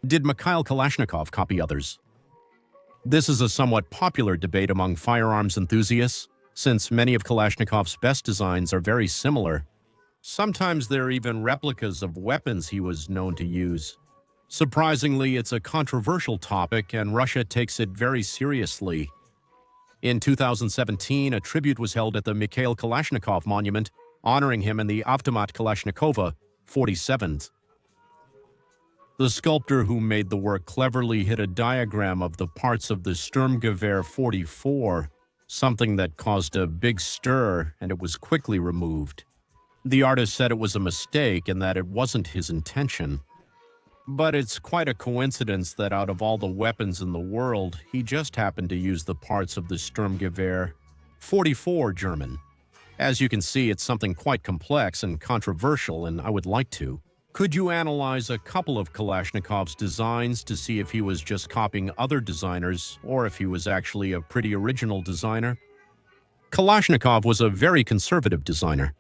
Did Mikhail Kalashnikov copy others? This is a somewhat popular debate among firearms enthusiasts, since many of Kalashnikov's best designs are very similar. Sometimes they're even replicas of weapons he was known to use. Surprisingly, it's a controversial topic, and Russia takes it very seriously. In 2017, a tribute was held at the Mikhail Kalashnikov monument, honoring him in the Automat Kalashnikova 47s. The sculptor who made the work cleverly hid a diagram of the parts of the Sturmgewehr 44, something that caused a big stir, and it was quickly removed. The artist said it was a mistake and that it wasn't his intention. But it's quite a coincidence that out of all the weapons in the world, he just happened to use the parts of the Sturmgewehr 44 German. As you can see, it's something quite complex and controversial, and I would like to. Could you analyze a couple of Kalashnikov's designs to see if he was just copying other designers or if he was actually a pretty original designer? Kalashnikov was a very conservative designer.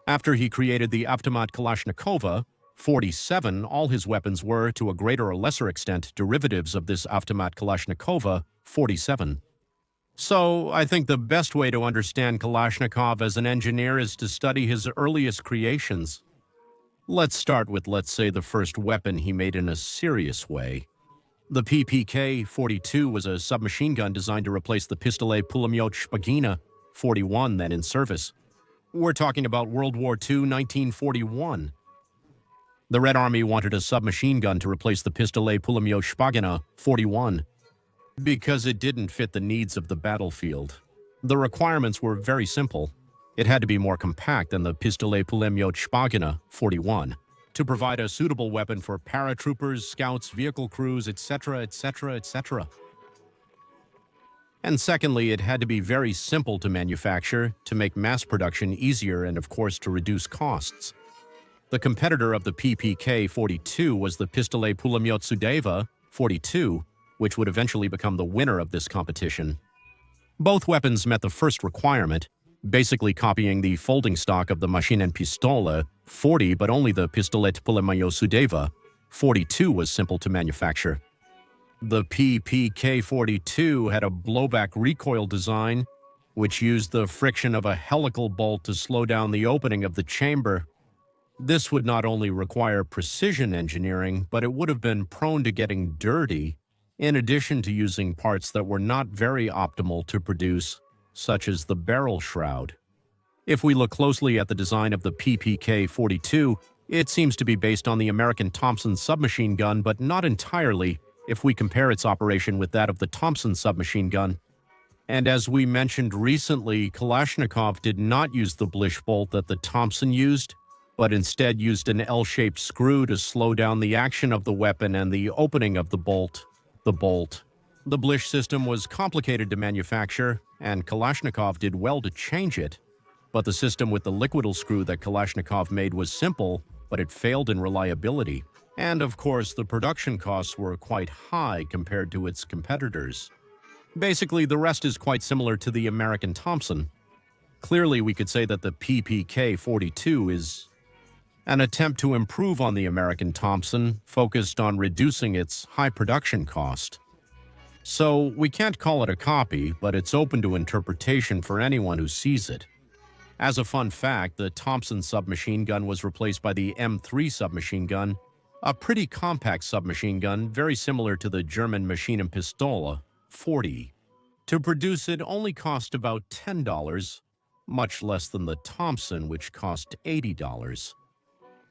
After he created the Automat Kalashnikova 47, all his weapons were, to a greater or lesser extent, derivatives of this Automat Kalashnikova 47. So, I think the best way to understand Kalashnikov as an engineer is to study his earliest creations. Let's start with, let's say, the first weapon he made in a serious way. The PPK-42 was a submachine gun designed to replace the Pistolet Pulemyot Shpagina 41 then in service. We're talking about World War II, 1941. The Red Army wanted a submachine gun to replace the Pistolet Pulemyot Shpagina 41 because it didn't fit the needs of the battlefield. The requirements were very simple. It had to be more compact than the Pistolet Pulemyot Shpagina 41 to provide a suitable weapon for paratroopers, scouts, vehicle crews, etc., etc., etc. And secondly, it had to be very simple to manufacture, to make mass production easier, and of course to reduce costs. The competitor of the PPK-42 was the Pistolet Pulemyot Sudeva 42, which would eventually become the winner of this competition. Both weapons met the first requirement, basically copying the folding stock of the Maschinenpistole 40, but only the Pistolet Pulemyot Sudeva 42 was simple to manufacture. The PPK-42 had a blowback recoil design, which used the friction of a helical bolt to slow down the opening of the chamber. This would not only require precision engineering, but it would have been prone to getting dirty, in addition to using parts that were not very optimal to produce, such as the barrel shroud. If we look closely at the design of the PPK-42, it seems to be based on the American Thompson submachine gun, but not entirely if we compare its operation with that of the Thompson submachine gun. And as we mentioned recently, Kalashnikov did not use the Blish bolt that the Thompson used, but instead used an L-shaped screw to slow down the action of the weapon and the opening of the bolt. The Blish system was complicated to manufacture, and Kalashnikov did well to change it, but the system with the liquidal screw that Kalashnikov made was simple, but it failed in reliability. And of course, the production costs were quite high compared to its competitors. Basically, the rest is quite similar to the American Thompson. Clearly, we could say that the PPK-42 is an attempt to improve on the American Thompson, focused on reducing its high production cost. So, we can't call it a copy, but it's open to interpretation for anyone who sees it. As a fun fact, the Thompson submachine gun was replaced by the M3 submachine gun, a pretty compact submachine gun very similar to the German Maschinenpistole 40. To produce it only cost about $10, much less than the Thompson, which cost $80.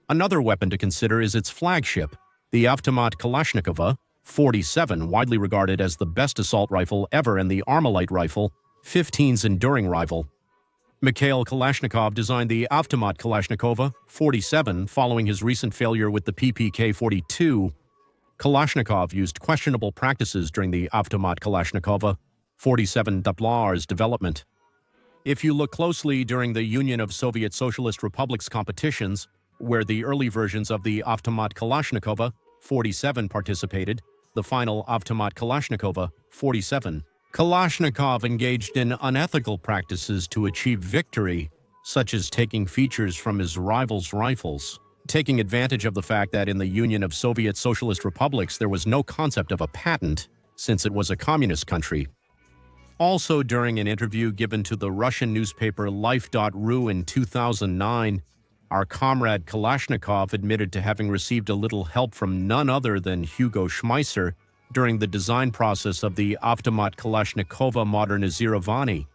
Another weapon to consider is its flagship, the Automat Kalashnikova 47, widely regarded as the best assault rifle ever and the Armalite rifle, 15's enduring rival. Mikhail Kalashnikov designed the Automat Kalashnikova 47 following his recent failure with the PPK-42. Kalashnikov used questionable practices during the Automat Kalashnikova 47 Daplar's development. If you look closely during the Union of Soviet Socialist Republics competitions, where the early versions of the Automat Kalashnikova 47 participated, the final Automat Kalashnikova 47, Kalashnikov engaged in unethical practices to achieve victory, such as taking features from his rivals' rifles. taking advantage of the fact that in the Union of Soviet Socialist Republics there was no concept of a patent, since it was a communist country. Also, during an interview given to the Russian newspaper Life.ru in 2009, our comrade Kalashnikov admitted to having received a little help from none other than Hugo Schmeisser during the design process of the Automat Kalashnikova Modernizирование.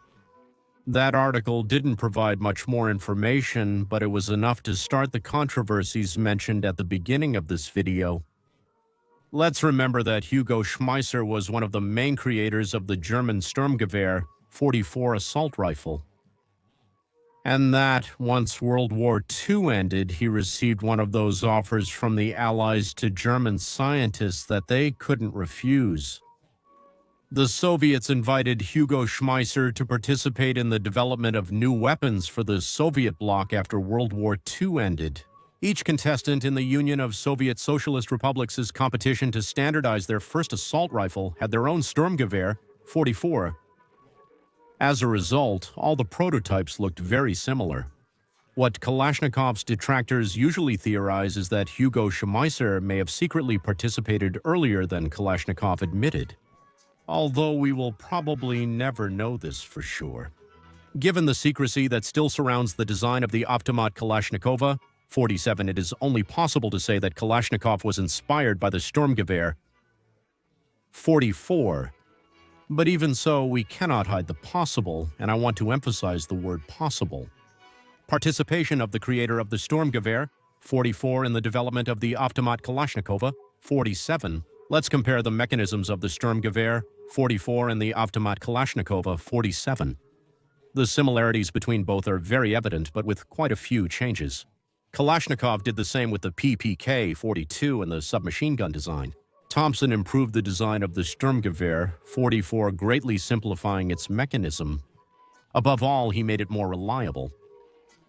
That article didn't provide much more information, but it was enough to start the controversies mentioned at the beginning of this video. Let's remember that Hugo Schmeisser was one of the main creators of the German Sturmgewehr 44 assault rifle. And that, once World War II ended, he received one of those offers from the Allies to German scientists that they couldn't refuse. The Soviets invited Hugo Schmeisser to participate in the development of new weapons for the Soviet bloc after World War II ended. Each contestant in the Union of Soviet Socialist Republics' competition to standardize their first assault rifle had their own Sturmgewehr 44. As a result, all the prototypes looked very similar. What Kalashnikov's detractors usually theorize is that Hugo Schmeisser may have secretly participated earlier than Kalashnikov admitted, although we will probably never know this for sure. Given the secrecy that still surrounds the design of the Automat Kalashnikova 47, it is only possible to say that Kalashnikov was inspired by the Sturmgewehr 44. But even so, we cannot hide the possible, and I want to emphasize the word possible. Participation of the creator of the Sturmgewehr 44 in the development of the Automat Kalashnikova 47. Let's compare the mechanisms of the Sturmgewehr 44 and the Automat Kalashnikova 47. The similarities between both are very evident, but with quite a few changes. Kalashnikov did the same with the PPK-42 and the submachine gun design. Thompson improved the design of the Sturmgewehr 44, greatly simplifying its mechanism. Above all, he made it more reliable.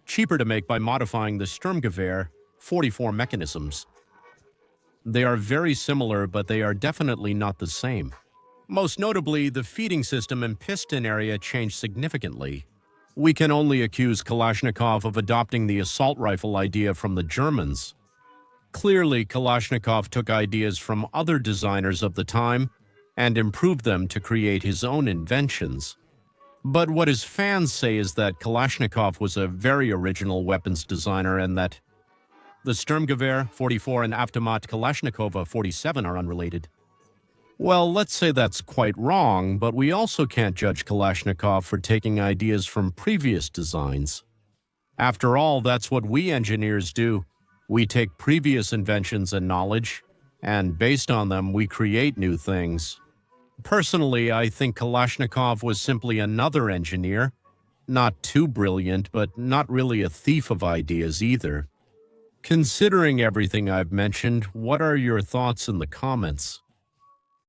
Cheaper to make by modifying the Sturmgewehr 44 mechanisms. They are very similar, but they are definitely not the same. Most notably, the feeding system and piston area changed significantly. We can only accuse Kalashnikov of adopting the assault rifle idea from the Germans. Clearly, Kalashnikov took ideas from other designers of the time and improved them to create his own inventions. But what his fans say is that Kalashnikov was a very original weapons designer and that the Sturmgewehr 44 and Automat Kalashnikova 47 are unrelated. Well, let's say that's quite wrong, but we also can't judge Kalashnikov for taking ideas from previous designs. After all, that's what we engineers do. We take previous inventions and knowledge, and based on them, we create new things. Personally, I think Kalashnikov was simply another engineer. Not too brilliant, but not really a thief of ideas either. Considering everything I've mentioned, what are your thoughts in the comments?